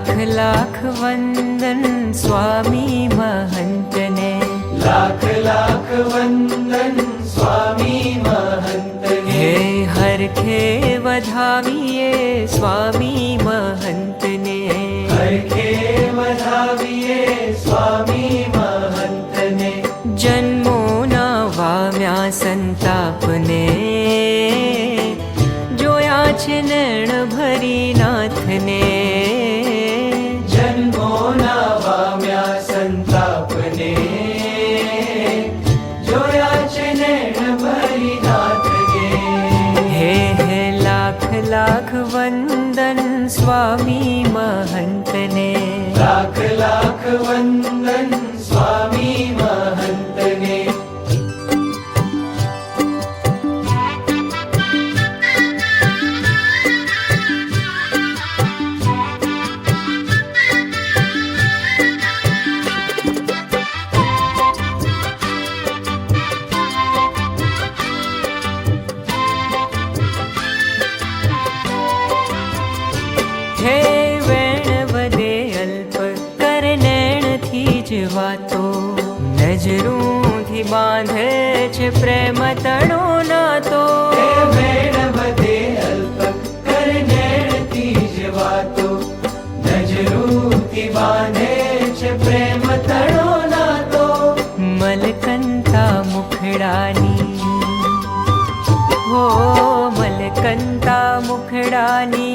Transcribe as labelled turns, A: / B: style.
A: लाख लाख वंदन स्वामी महंत ने,
B: लाख लाख वंदन स्वामी महंत ने।
A: हे हरखे वधाविए स्वामी महंत ने,
B: हरखे वधाविए स्वामी महंत ने।
A: जन्मोना वाम्या संतापने, जोया छे नैण भरी नाथने।
B: जन्मोना वाम्या संतापने, जोया छे नैण भरी नाथने।
A: हे लाख लाख वंदन स्वामी महंत ने,
B: लाख लाख वंदन स्वामी महंत ने।
A: हे वेण वदे अल्प कर नैण थी ज वातो, नजरूं थी बांधे छे प्रेम तणो नातो।
B: हे वेण वदे अल्प कर नैण थी ज वातो, नजरूं थी बांधे छे प्रेम तणो नातो।
A: मलकंता मुखड़ानी, हो मलकंता मुखड़ानी